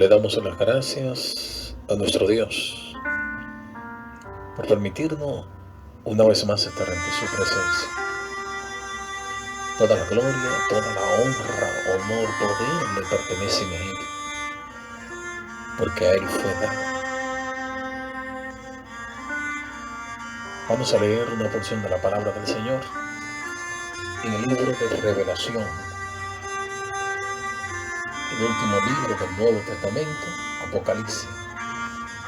Le damos las gracias a nuestro Dios por permitirnos una vez más estar ante su presencia. Toda la gloria, toda la honra, honor, poder le pertenecen a Él, porque a Él fue dado. Vamos a leer una porción de la palabra del Señor en el libro de Revelación, el último libro del Nuevo Testamento, Apocalipsis,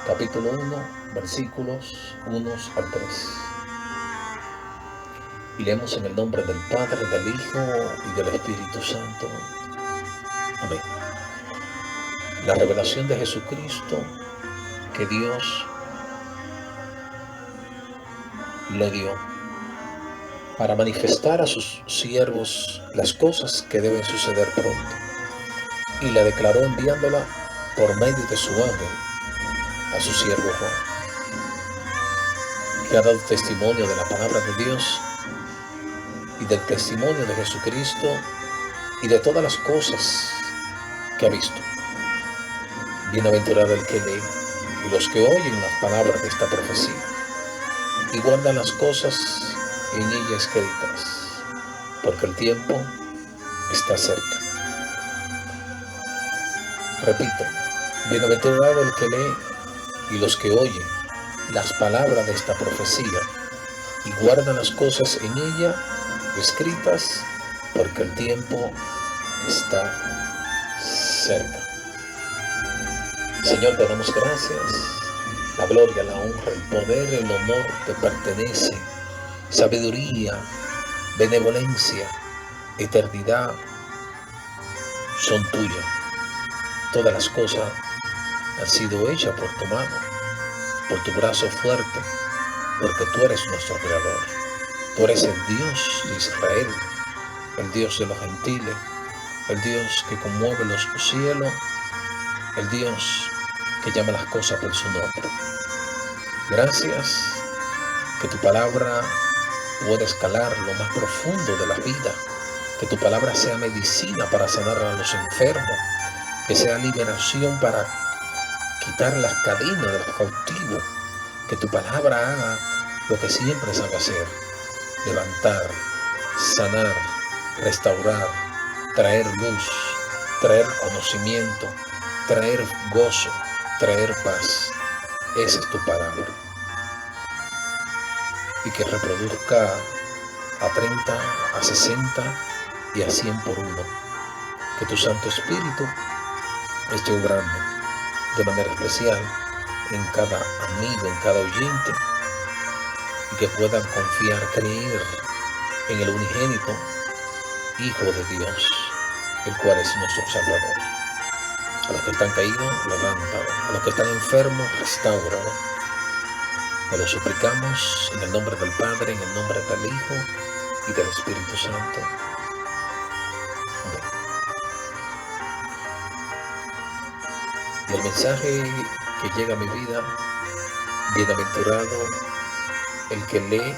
capítulo 1, versículos 1 al 3. Y leemos en el nombre del Padre, del Hijo y del Espíritu Santo. Amén. La revelación de Jesucristo que Dios le dio para manifestar a sus siervos las cosas que deben suceder pronto. Y la declaró enviándola por medio de su ángel a su siervo Juan, que ha dado testimonio de la palabra de Dios y del testimonio de Jesucristo y de todas las cosas que ha visto. Bienaventurado el que lee y los que oyen las palabras de esta profecía y guardan las cosas en ella escritas, porque el tiempo está cerca. Repito, bienaventurado el que lee y los que oyen las palabras de esta profecía y guardan las cosas en ella escritas, porque el tiempo está cerca. Señor, te damos gracias. La gloria, la honra, el poder, el honor te pertenecen. Sabiduría, benevolencia, eternidad son tuyas. Todas las cosas han sido hechas por tu mano, por tu brazo fuerte, porque tú eres nuestro creador. Tú eres el Dios de Israel, el Dios de los gentiles, el Dios que conmueve los cielos, el Dios que llama las cosas por su nombre. Gracias que tu palabra pueda escalar lo más profundo de la vida, que tu palabra sea medicina para sanar a los enfermos, que sea liberación para quitar las cadenas de los cautivos, que tu palabra haga lo que siempre sabe hacer: levantar, sanar, restaurar, traer luz, traer conocimiento, traer gozo, traer paz. Esa es tu palabra. Y que reproduzca a 30, a 60 y a 100 por uno. Que tu Santo Espíritu esté obrando de manera especial en cada amigo, en cada oyente, y que puedan confiar, creer en el unigénito Hijo de Dios, el cual es nuestro Salvador. A los que están caídos, levántalos. A los que están enfermos, restáuralos. Te lo suplicamos en el nombre del Padre, en el nombre del Hijo y del Espíritu Santo. Amén. Y el mensaje que llega a mi vida: bienaventurado el que lee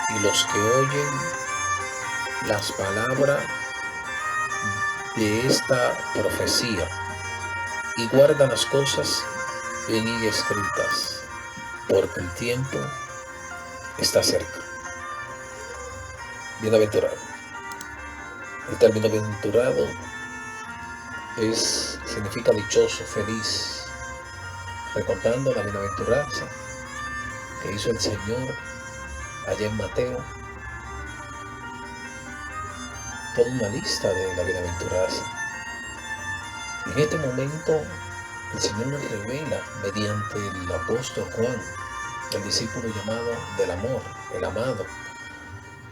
y los que oyen las palabras de esta profecía y guardan las cosas en ella escritas, porque el tiempo está cerca. Bienaventurado. El término bienaventurado significa dichoso, feliz, recordando la bienaventuranza que hizo el Señor allá en Mateo. Toda una lista de la bienaventuranza. En este momento el Señor nos revela mediante el apóstol Juan, el discípulo llamado del amor, el amado,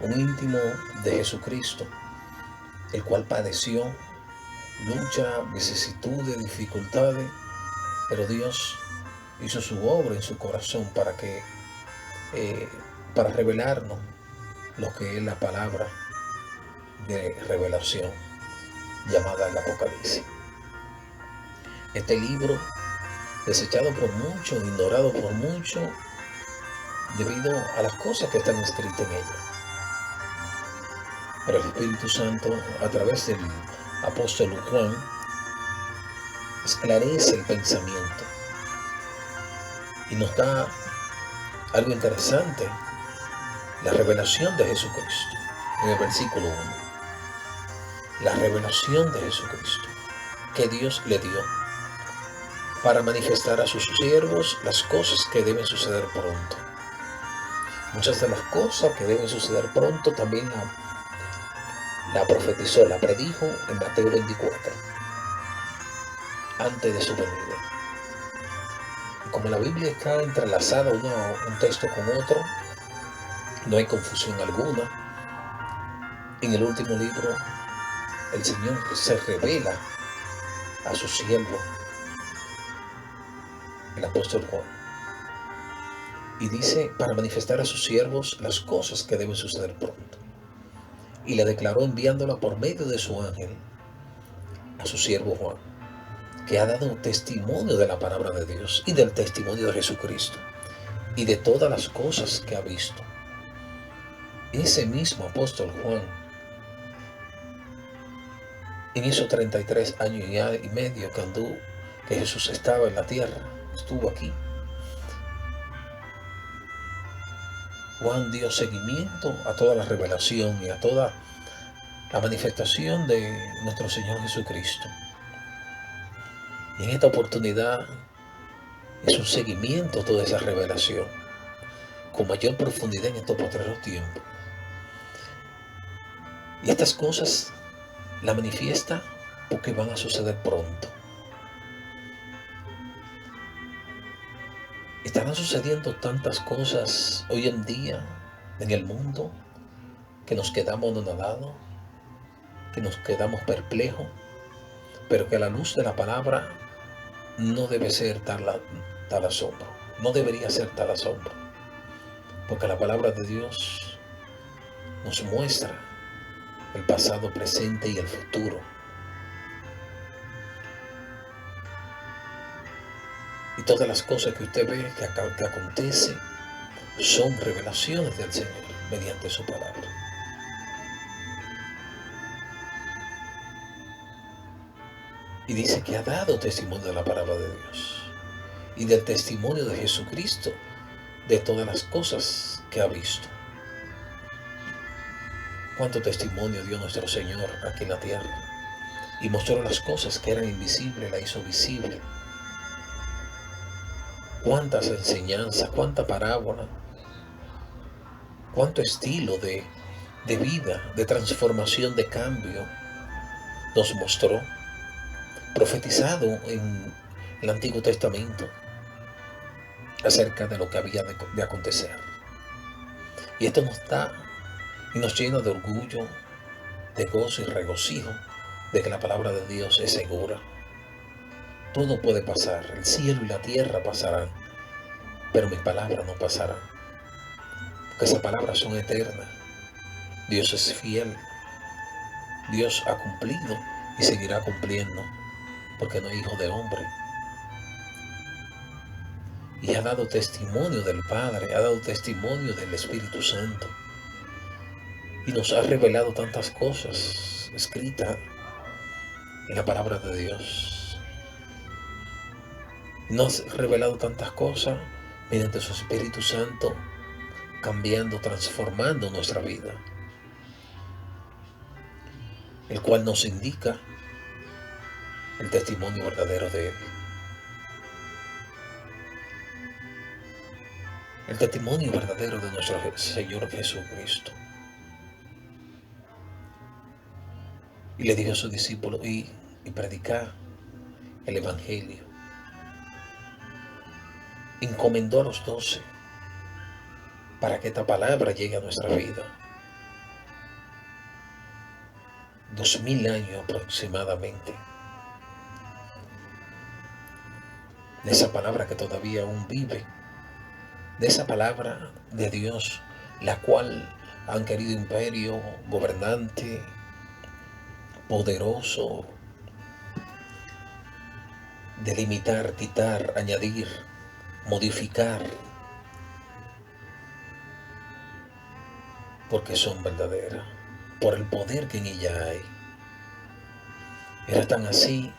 un íntimo de Jesucristo, el cual padeció lucha, vicisitudes, dificultades, pero Dios hizo su obra en su corazón para revelarnos lo que es la palabra de revelación llamada el Apocalipsis. Este libro, desechado por muchos, ignorado por muchos, debido a las cosas que están escritas en ella. Pero el Espíritu Santo, a través del apóstol Juan, esclarece el pensamiento y nos da algo interesante, la revelación de Jesucristo. En el versículo 1, la revelación de Jesucristo que Dios le dio para manifestar a sus siervos las cosas que deben suceder pronto. Muchas de las cosas que deben suceder pronto también la profetizó, la predijo en Mateo 24, antes de su venida. Y como la Biblia está entrelazada un texto con otro, no hay confusión alguna. En el último libro, el Señor se revela a su siervo, el apóstol Juan, y dice para manifestar a sus siervos las cosas que deben suceder pronto. Y la declaró enviándola por medio de su ángel a su siervo Juan, que ha dado testimonio de la palabra de Dios y del testimonio de Jesucristo y de todas las cosas que ha visto. Ese mismo apóstol Juan, en esos 33 años y medio que Jesús estaba en la tierra, estuvo aquí, Juan dio seguimiento a toda la revelación y a toda la manifestación de nuestro Señor Jesucristo. Y en esta oportunidad es un seguimiento a toda esa revelación con mayor profundidad en estos postreros tiempos. Y estas cosas las manifiesta porque van a suceder pronto. Estarán sucediendo tantas cosas hoy en día en el mundo que nos quedamos anonadados, que nos quedamos perplejos, pero que a la luz de la palabra no debe ser tal asombro, no debería ser tal asombro, porque la palabra de Dios nos muestra el pasado, presente y el futuro. Y todas las cosas que usted ve que acontecen son revelaciones del Señor mediante su palabra. Y dice que ha dado testimonio de la palabra de Dios y del testimonio de Jesucristo de todas las cosas que ha visto. Cuánto testimonio dio nuestro Señor aquí en la tierra y mostró las cosas que eran invisibles, las hizo visibles. Cuántas enseñanzas, cuánta parábola, cuánto estilo de vida, de transformación, de cambio nos mostró, profetizado en el Antiguo Testamento acerca de lo que había de acontecer. Y esto nos da y nos llena de orgullo, de gozo y regocijo de que la palabra de Dios es segura. Todo puede pasar, el cielo y la tierra pasarán, pero mis palabras no pasarán, porque esas palabras son eternas. Dios es fiel, Dios ha cumplido y seguirá cumpliendo, porque no es hijo de hombre. Y ha dado testimonio del Padre, ha dado testimonio del Espíritu Santo, y nos ha revelado tantas cosas escritas en la palabra de Dios. Nos ha revelado tantas cosas mediante su Espíritu Santo, cambiando, transformando nuestra vida, el cual nos indica el testimonio verdadero de Él. El testimonio verdadero de nuestro Señor Jesucristo. Y le dijo a sus discípulos, y predicar el Evangelio. Encomendó a los 12 para que esta palabra llegue a nuestra vida. 2000 años aproximadamente. De esa palabra que todavía aún vive. De esa palabra de Dios, la cual han querido imperio, gobernante, poderoso, delimitar, quitar, añadir, modificar, porque son verdaderas, por el poder que en ella hay. Era tan así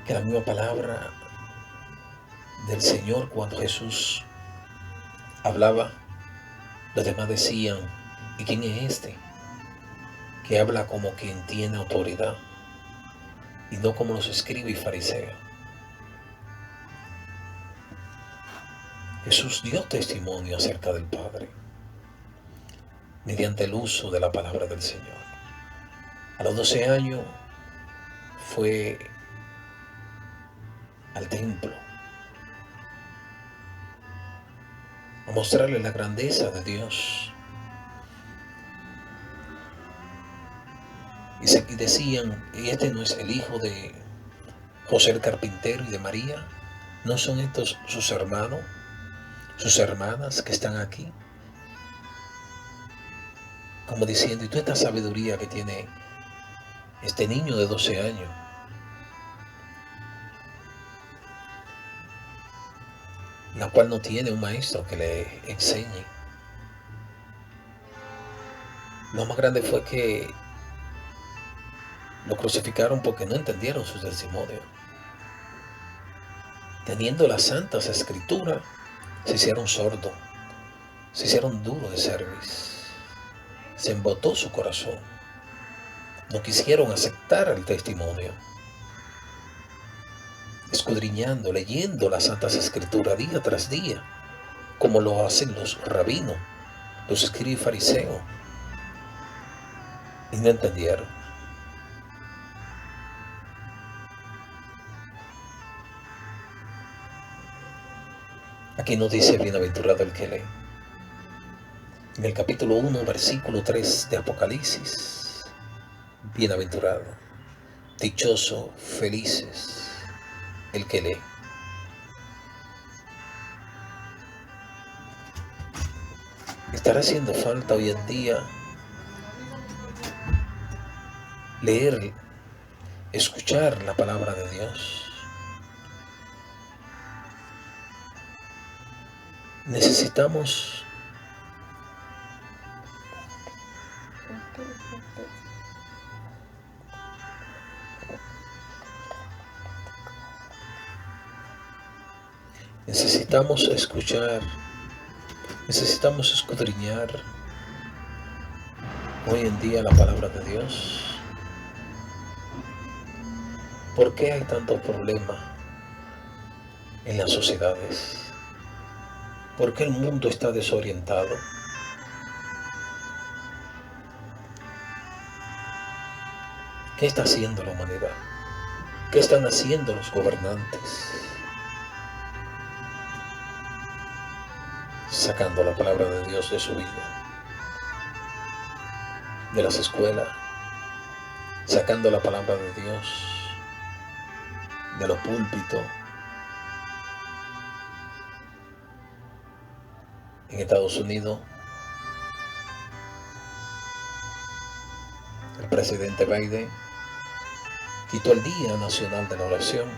que la misma palabra del Señor, cuando Jesús hablaba, los demás decían: ¿y quién es este que habla como quien tiene autoridad y no como los escribas y fariseos? Jesús dio testimonio acerca del Padre mediante el uso de la palabra del Señor. A los 12 años fue al templo a mostrarle la grandeza de Dios. Y decían: ¿y este no es el hijo de José el carpintero y de María? ¿No son estos sus hermanos, sus hermanas que están aquí? Como diciendo: ¿y tú esta sabiduría que tiene este niño de 12 años? La cual no tiene un maestro que le enseñe. Lo más grande fue que lo crucificaron porque no entendieron su testimonio. Teniendo las santas escrituras, se hicieron sordos, se hicieron duros de cerviz, se embotó su corazón, no quisieron aceptar el testimonio. Escudriñando, leyendo las santas escrituras día tras día, como lo hacen los rabinos, los escribas y fariseos, y no entendieron. Aquí nos dice: bienaventurado el que lee. En el capítulo 1, versículo 3 de Apocalipsis: bienaventurado, dichoso, felices el que lee. ¿Estará haciendo falta hoy en día leer, escuchar la palabra de Dios? Necesitamos escuchar, necesitamos escudriñar hoy en día la palabra de Dios. ¿Por qué hay tantos problemas en las sociedades? ¿Por qué el mundo está desorientado? ¿Qué está haciendo la humanidad? ¿Qué están haciendo los gobernantes? Sacando la palabra de Dios de su vida, de las escuelas, sacando la palabra de Dios de los púlpitos. En Estados Unidos, el presidente Biden quitó el Día Nacional de la Oración,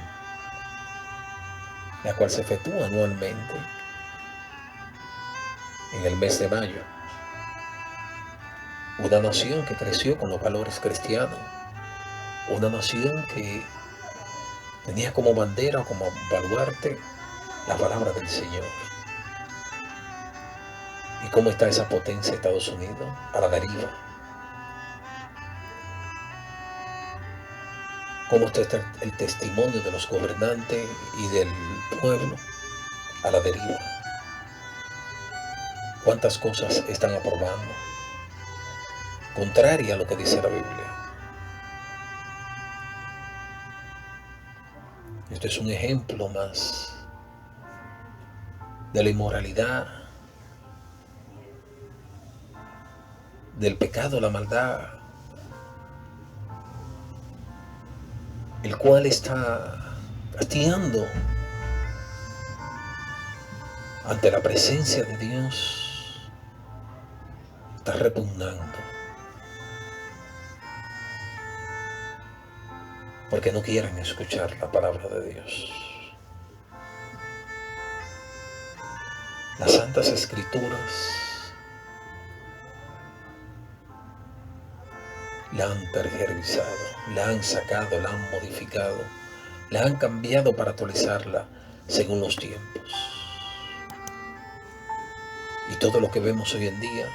la cual se efectúa anualmente en el mes de mayo. Una nación que creció con los valores cristianos, una nación que tenía como bandera o como baluarte la palabra del Señor. ¿Y cómo está esa potencia de Estados Unidos? A la deriva. ¿Cómo está el testimonio de los gobernantes y del pueblo? A la deriva. ¿Cuántas cosas están aprobando? Contraria a lo que dice la Biblia. Esto es un ejemplo más de la inmoralidad, del pecado, la maldad, el cual está castigando ante la presencia de Dios, está repugnando, porque no quieren escuchar la palabra de Dios. Las santas escrituras la han tergiversado, la han sacado, la han modificado La han cambiado para actualizarla según los tiempos. Y todo lo que vemos hoy en día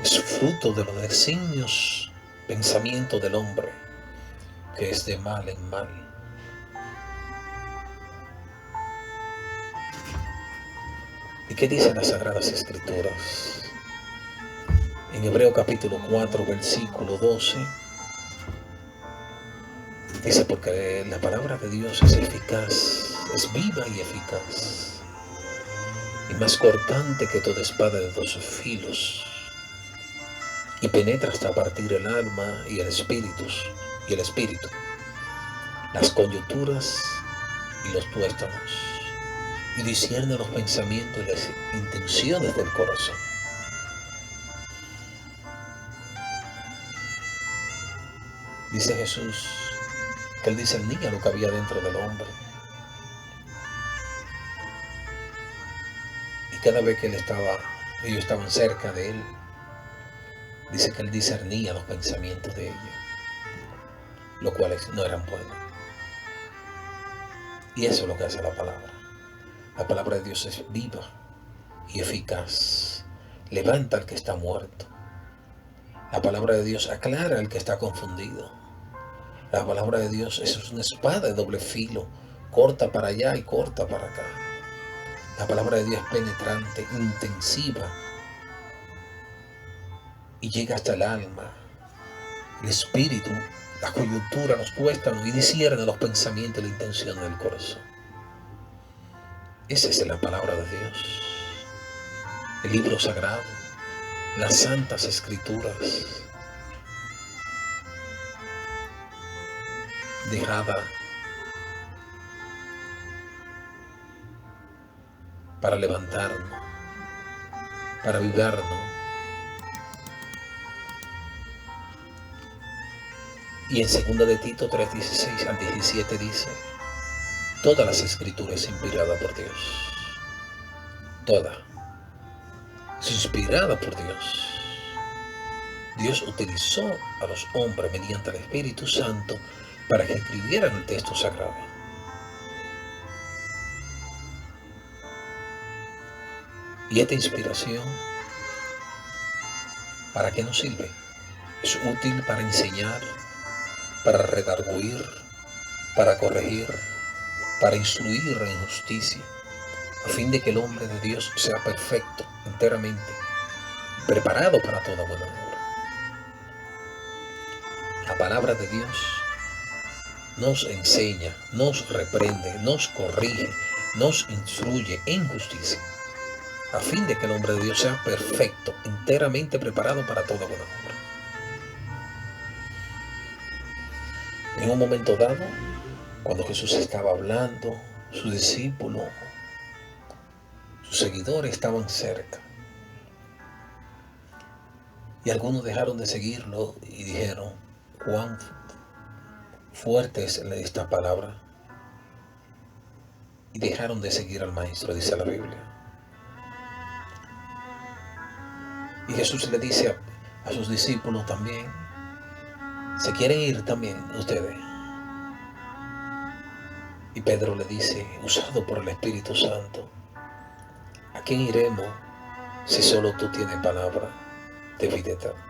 es fruto de los designios pensamientos del hombre, que es de mal en mal. ¿Y qué dicen las Sagradas Escrituras? En Hebreo capítulo 4, versículo 12, dice: porque la palabra de Dios es eficaz, es viva y eficaz, y más cortante que toda espada de dos filos, y penetra hasta partir el alma y el espíritu, las coyunturas y los tuétanos, y discierne los pensamientos y las intenciones del corazón. Dice Jesús que él discernía lo que había dentro del hombre. Y cada vez que ellos estaban cerca de él, dice que él discernía los pensamientos de ellos, los cuales no eran buenos. Y eso es lo que hace la palabra. La palabra de Dios es viva y eficaz. Levanta al que está muerto. La palabra de Dios aclara al que está confundido. La palabra de Dios es una espada de doble filo, corta para allá y corta para acá. La palabra de Dios es penetrante, intensiva, y llega hasta el alma, el espíritu, la coyuntura, los tuétanos, y discierne los pensamientos y la intención del corazón. Esa es la palabra de Dios, el libro sagrado, las santas escrituras, dejada para levantarnos, para avivarnos. Y en 2 de Tito 3:16 al 17 dice: todas las escrituras es inspirada por Dios. Toda es inspirada por Dios. Dios utilizó a los hombres mediante el Espíritu Santo para que escribieran el texto sagrado. Y esta inspiración, ¿para qué nos sirve? Es útil para enseñar, para redarguir, para corregir, para instruir en justicia, a fin de que el hombre de Dios sea perfecto, enteramente, preparado para toda buena obra. La palabra de Dios nos enseña, nos reprende, nos corrige, nos instruye en justicia, a fin de que el hombre de Dios sea perfecto, enteramente preparado para toda buena obra. En un momento dado, cuando Jesús estaba hablando, sus discípulos, sus seguidores estaban cerca. Y algunos dejaron de seguirlo y dijeron: cuán fuerte es esta palabra. Y dejaron de seguir al Maestro, dice la Biblia. Y Jesús le dice a sus discípulos también: ¿se quieren ir también ustedes? Y Pedro le dice, usado por el Espíritu Santo: ¿a quién iremos si solo tú tienes palabra de vida eterna?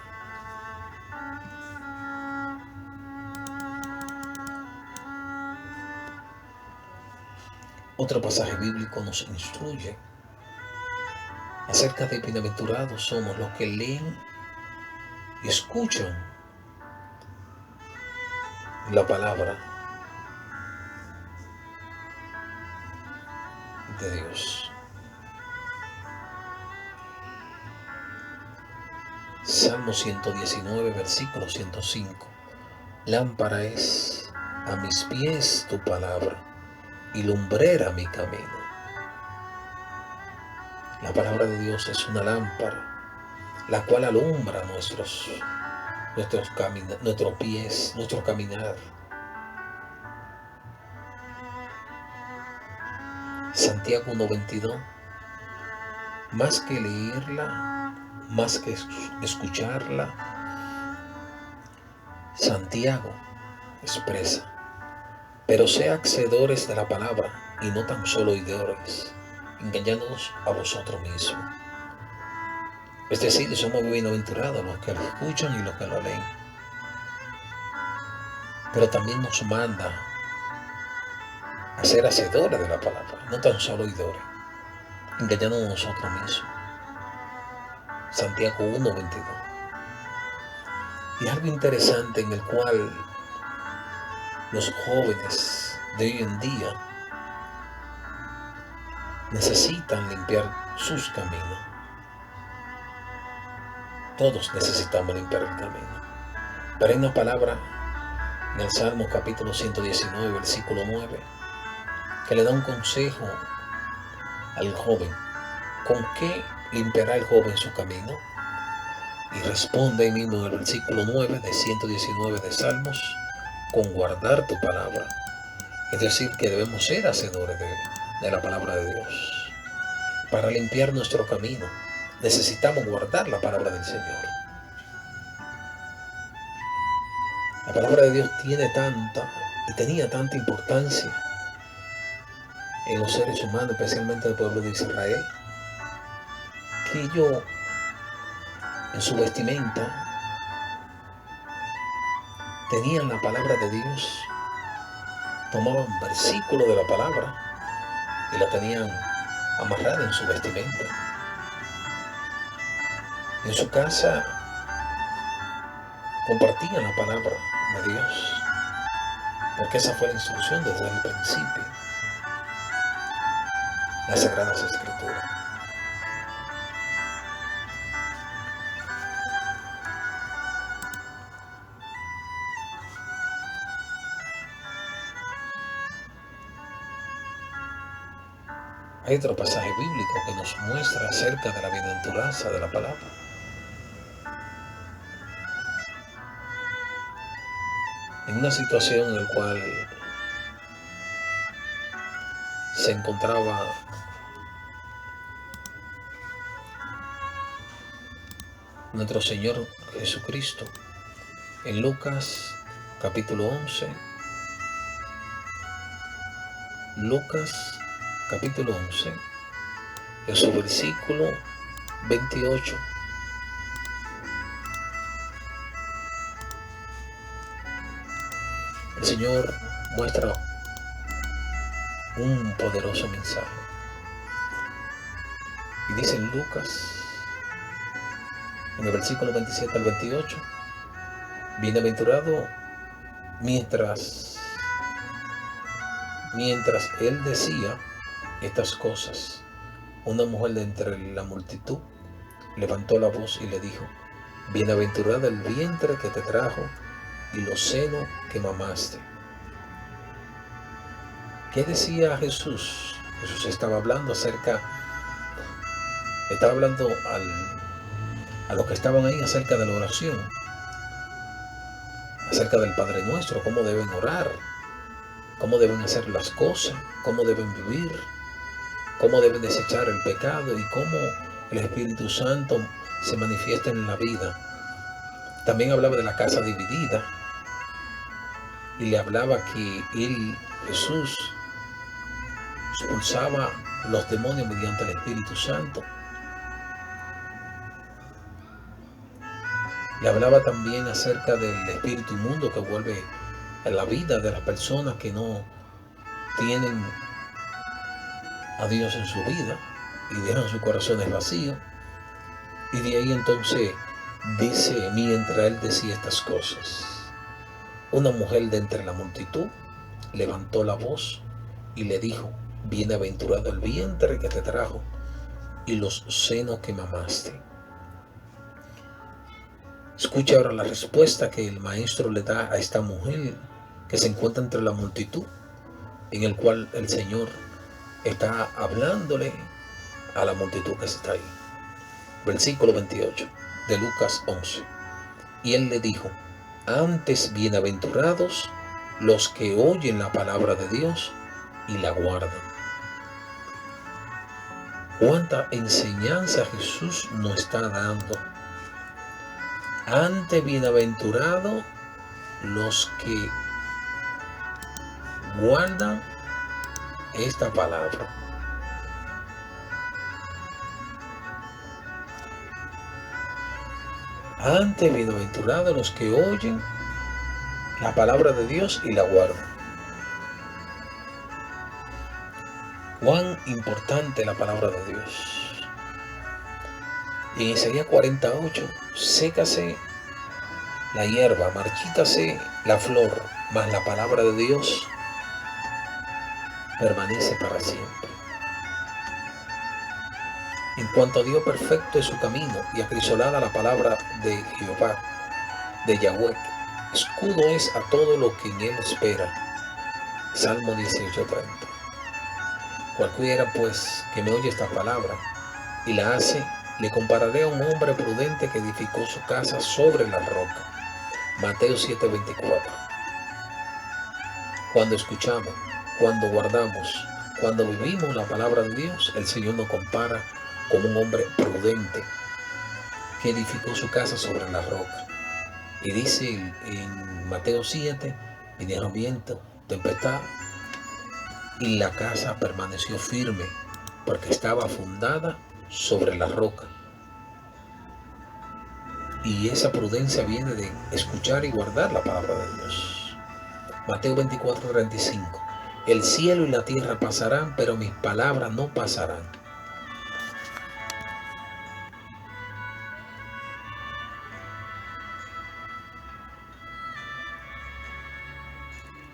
Otro pasaje bíblico nos instruye acerca de bienaventurados somos los que leen y escuchan la palabra de Dios. Salmo 119, versículo 105. Lámpara es a mis pies tu palabra y lumbrera mi camino. La palabra de Dios es una lámpara, la cual alumbra nuestros pies, nuestro caminar. Santiago 1:22. Más que leerla, más que escucharla, Santiago expresa: pero sea hacedores de la palabra y no tan solo oidores, engañándonos a vosotros mismos. Es decir, somos bienaventurados los que lo escuchan y los que lo leen. Pero también nos manda a ser hacedores de la palabra, no tan solo oidores, engañándonos a nosotros mismos. Santiago 1:22. Y algo interesante en el cual los jóvenes de hoy en día necesitan limpiar sus caminos. Todos necesitamos limpiar el camino. Pero hay una palabra en el Salmo capítulo 119, versículo 9, que le da un consejo al joven. ¿Con qué limpiará el joven su camino? Y responde ahí mismo en el versículo 9 de 119 de Salmos: con guardar tu palabra. Es decir, que debemos ser hacedores de la palabra de Dios. Para limpiar nuestro camino necesitamos guardar la palabra del Señor. La palabra de Dios tiene tanta y tenía tanta importancia en los seres humanos, especialmente el pueblo de Israel, que ellos en su vestimenta tenían la palabra de Dios, tomaban versículos de la palabra y la tenían amarrada en su vestimenta. En su casa compartían la palabra de Dios, porque esa fue la instrucción desde el principio, las Sagradas Escrituras. Hay otro pasaje bíblico que nos muestra acerca de la bienaventuranza de la palabra. En una situación en la cual se encontraba nuestro Señor Jesucristo, en Lucas capítulo 11, Lucas capítulo 11, en su versículo 28. El Señor muestra un poderoso mensaje. Y dice en Lucas, en el versículo 27 al 28, bienaventurado mientras él decía estas cosas, una mujer de entre la multitud levantó la voz y le dijo: bienaventurado el vientre que te trajo y los senos que mamaste. ¿Qué decía Jesús? Jesús estaba hablando a los que estaban ahí acerca de la oración, acerca del Padre Nuestro, cómo deben orar, cómo deben hacer las cosas, cómo deben vivir, cómo deben desechar el pecado y cómo el Espíritu Santo se manifiesta en la vida. También hablaba de la casa dividida y le hablaba que Jesús, expulsaba los demonios mediante el Espíritu Santo. Le hablaba también acerca del espíritu inmundo que vuelve a la vida de las personas que no tienen a Dios en su vida y dejan sus corazones vacíos. Y de ahí entonces dice, mientras él decía estas cosas, una mujer de entre la multitud levantó la voz y le dijo: bienaventurado el vientre que te trajo y los senos que mamaste. Escucha ahora la respuesta que el maestro le da a esta mujer que se encuentra entre la multitud, en el cual el Señor está hablándole a la multitud que está ahí. Versículo 28 de Lucas 11. Y él le dijo: antes bienaventurados los que oyen la palabra de Dios y la guardan. ¿Cuánta enseñanza Jesús nos está dando? Antes bienaventurado los que guardan esta palabra. Antes, bienaventurados los que oyen la palabra de Dios y la guardan. Cuán importante la palabra de Dios. Y en Isaías 48, sécase la hierba, marchítase la flor, mas la palabra de Dios permanece para siempre. En cuanto a Dios, perfecto es su camino y acrisolada la palabra de Jehová, de Yahweh. Escudo es a todo lo que en él espera. Salmo 18:30. Cualquiera pues que me oye esta palabra y la hace, le compararé a un hombre prudente que edificó su casa sobre la roca. Mateo 7:24. Cuando escuchamos, cuando guardamos, cuando vivimos la palabra de Dios, el Señor nos compara como un hombre prudente que edificó su casa sobre la roca. Y dice en Mateo 7, vinieron viento, tempestad, y la casa permaneció firme porque estaba fundada sobre la roca. Y esa prudencia viene de escuchar y guardar la palabra de Dios. Mateo 24:35. El cielo y la tierra pasarán, pero mis palabras no pasarán.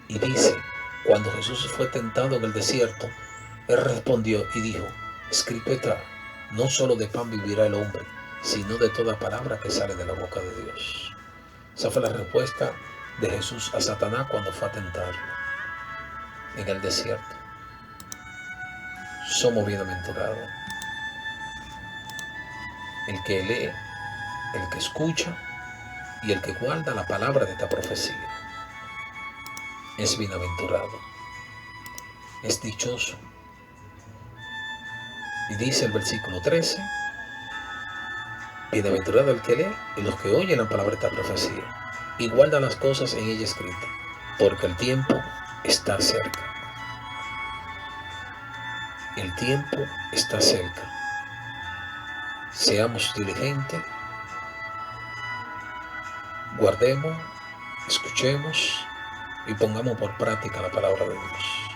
Y dice, cuando Jesús fue tentado en el desierto, él respondió y dijo, escrito está, no solo de pan vivirá el hombre, sino de toda palabra que sale de la boca de Dios. Esa fue la respuesta de Jesús a Satanás cuando fue a tentarlo en el desierto. Somos bienaventurados. El que lee, el que escucha y el que guarda la palabra de esta profecía es bienaventurado, es dichoso. Y dice el versículo 13, bienaventurado el que lee y los que oyen la palabra de esta profecía y guardan las cosas en ella escritas, porque el tiempo está cerca. El tiempo está cerca. Seamos diligentes, guardemos, escuchemos y pongamos por práctica la palabra de Dios.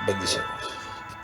Bendiciones.